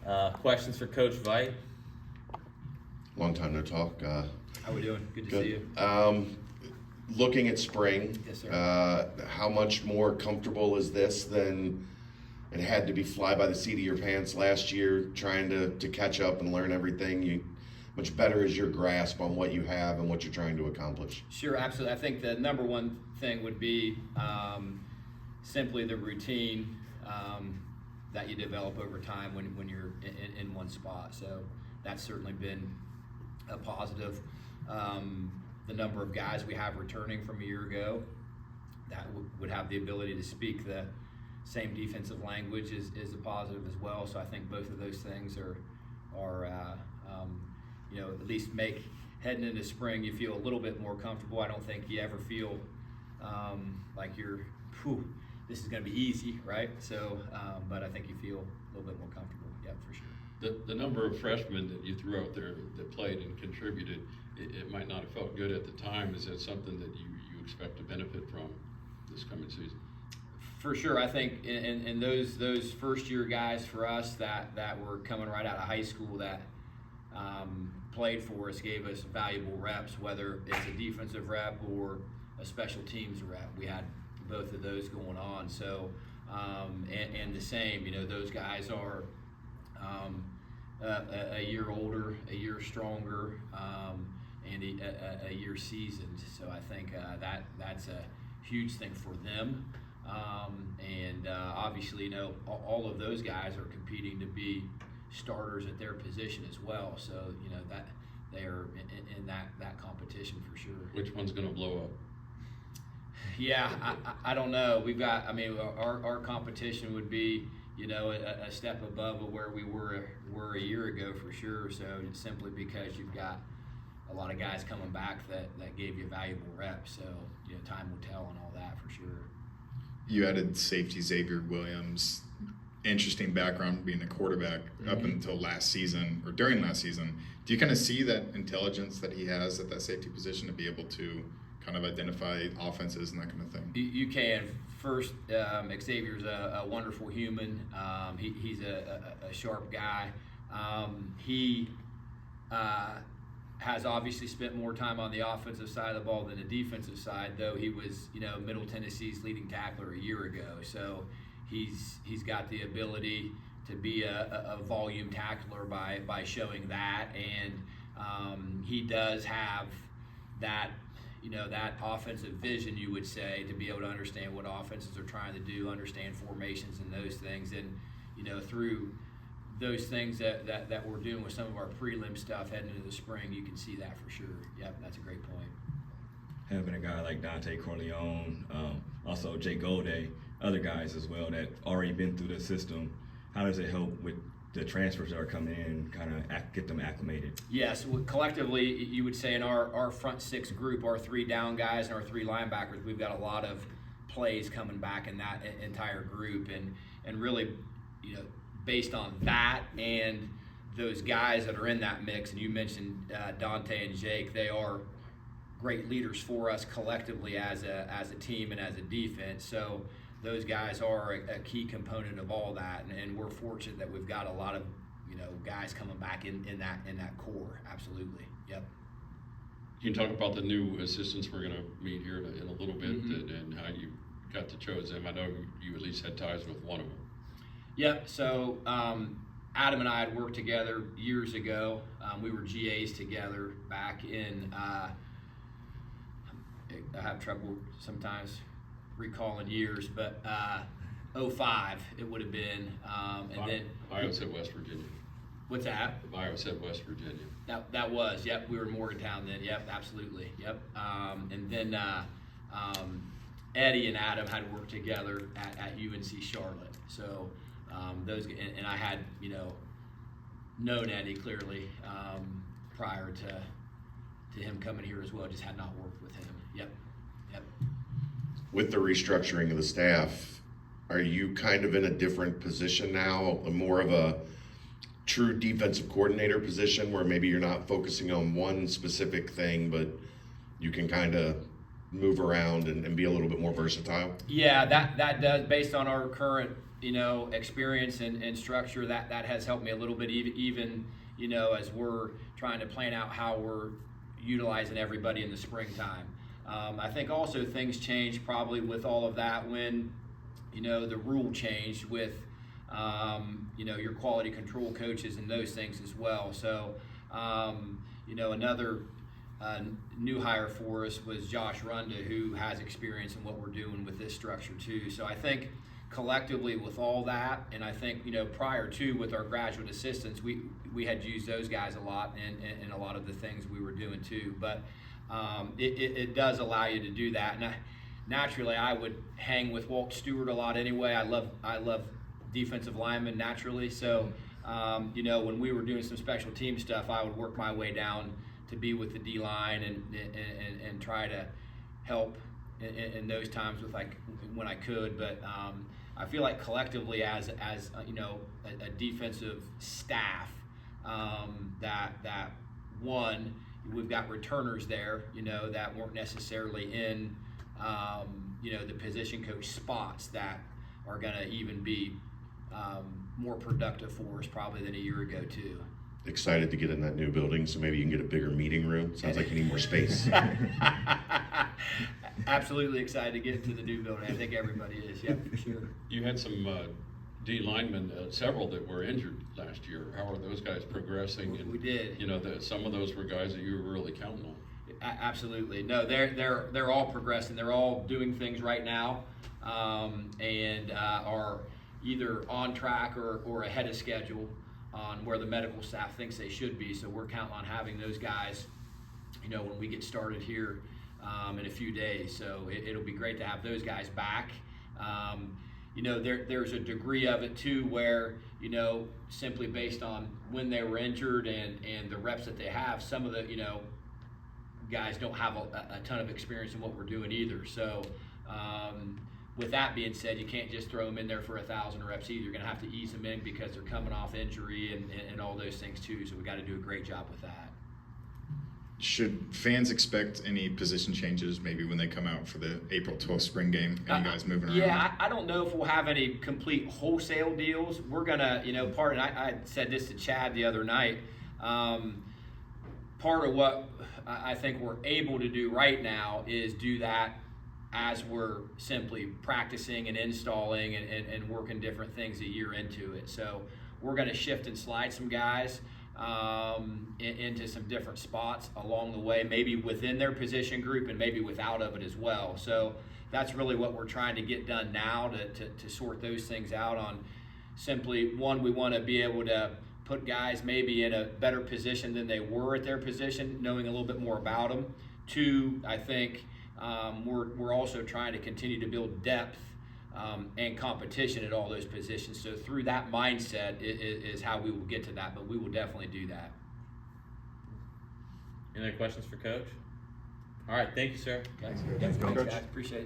Questions for Coach Veidt? Long time no talk. How we doing? Good to see you. Looking at spring, Yes, sir. how much more comfortable is this than it had to be fly by the seat of your pants last year, trying to catch up and learn everything? Much better is your grasp on what you have and what you're trying to accomplish? Sure, absolutely. I think the number one thing would be simply the routine that you develop over time when you're in one spot. So that's certainly been a positive. The number of guys we have returning from a year ago that would have the ability to speak the same defensive language is a positive as well. So I think both of those things are at least make heading into spring you feel a little bit more comfortable. I don't think you ever feel like this is going to be easy, right? So, but I think you feel a little bit more comfortable. Yeah, for sure. The number of freshmen that you threw out there that played and contributed, it might not have felt good at the time. Is that something that you expect to benefit from this coming season? For sure. I think in those first year guys for us that were coming right out of high school that played for us, gave us valuable reps, whether it's a defensive rep or a special teams rep. We had both of those going on. So, and the same, those guys are a year older, a year stronger, and a year seasoned. So I think that's a huge thing for them. Obviously, all of those guys are competing to be starters at their position as well. So, that they are in that competition for sure. Which one's going to blow up? Yeah, I don't know. We've got, our competition would be, a step above of where we were a year ago for sure. So simply because you've got a lot of guys coming back that gave you valuable reps. So, time will tell on all that for sure. You added safety Xavier Williams. Interesting background being a quarterback up until last season or during last season. Do you kind of see that intelligence that he has at that safety position to be able to kind of identify offenses and that kind of thing? You can. First, Xavier's a wonderful human. He's a sharp guy. He has obviously spent more time on the offensive side of the ball than the defensive side, though he was, Middle Tennessee's leading tackler a year ago. So he's got the ability to be a volume tackler by showing that, and he does have that that offensive vision, you would say, to be able to understand what offenses are trying to do, understand formations and those things, and through those things that we're doing with some of our prelim stuff heading into the spring, you can see that for sure. Yep, that's a great point. Having a guy like Dante Corleone, also Jay Golday, other guys as well that already been through the system, how does it help with the transfers that are coming in, kind of get them acclimated? Yes, collectively, you would say in our front six group, our three down guys and our three linebackers, we've got a lot of plays coming back in that entire group, and really, based on that and those guys that are in that mix, and you mentioned Dante and Jake, they are great leaders for us collectively as a team and as a defense. So those guys are a key component of all that, and we're fortunate that we've got a lot of guys coming back in that core. Absolutely. Yep. You can talk about the new assistants we're going to meet here in a little bit, and how you got to choose them. I know you at least had ties with one of them. Yep. So Adam and I had worked together years ago. We were GAs together back in. I have trouble sometimes recalling years, but 05 it would have been, and then Bio said West Virginia. What's that? The Bio said West Virginia. That was, yep, we were in Morgantown then, yep, absolutely, yep. And then Eddie and Adam had worked together at UNC Charlotte. So those, and I had known Eddie clearly prior to him coming here as well. Just had not worked with him. Yep. With the restructuring of the staff, are you kind of in a different position now, more of a true defensive coordinator position where maybe you're not focusing on one specific thing, but you can kind of move around and be a little bit more versatile? Yeah, that does, based on our current experience and structure, that has helped me a little bit, even as we're trying to plan out how we're utilizing everybody in the springtime. I think also things changed probably with all of that when the rule changed with your quality control coaches and those things as well. So another new hire for us was Josh Runda, who has experience in what we're doing with this structure too. So I think collectively with all that, and I think prior to with our graduate assistants, we had used those guys a lot in a lot of the things we were doing too. But it does allow you to do that. And naturally, I would hang with Walt Stewart a lot anyway. I love defensive linemen naturally. So when we were doing some special team stuff, I would work my way down to be with the D line and try to help in those times with when I could. But I feel like collectively as a defensive staff, that one, we've got returners there that weren't necessarily in the position coach spots that are going to even be more productive for us probably than a year ago too. Excited to get in that new building, so maybe you can get a bigger meeting room. Sounds like you need more space. Absolutely excited to get into the new building. I think everybody is. Yeah, for sure. You had some D linemen, several that were injured last year. How are those guys progressing? And, we did. Some of those were guys that you were really counting on. Absolutely. No, they're all progressing. They're all doing things right now, and are either on track or ahead of schedule on where the medical staff thinks they should be. So we're counting on having those guys, when we get started here in a few days. So it'll be great to have those guys back. There's a degree of it too where, simply based on when they were injured and the reps that they have, some of the, guys don't have a ton of experience in what we're doing either. So with that being said, you can't just throw them in there for 1,000 reps either. You're going to have to ease them in because they're coming off injury and all those things too. So we got to do a great job with that. Should fans expect any position changes maybe when they come out for the April 12th spring game? Any guys moving around? Yeah, I don't know if we'll have any complete wholesale deals. We're going to, and I said this to Chad the other night, part of what I think we're able to do right now is do that as we're simply practicing and installing and working different things a year into it. So we're going to shift and slide some guys into some different spots along the way, maybe within their position group and maybe without of it as well. So that's really what we're trying to get done now to sort those things out on. Simply, one, we want to be able to put guys maybe in a better position than they were at their position, knowing a little bit more about them. Two, I think we're also trying to continue to build depth and competition at all those positions. So through that mindset is how we will get to that, but we will definitely do that. Any other questions for Coach? All right, thank you, sir. Thanks, guys. Appreciate it.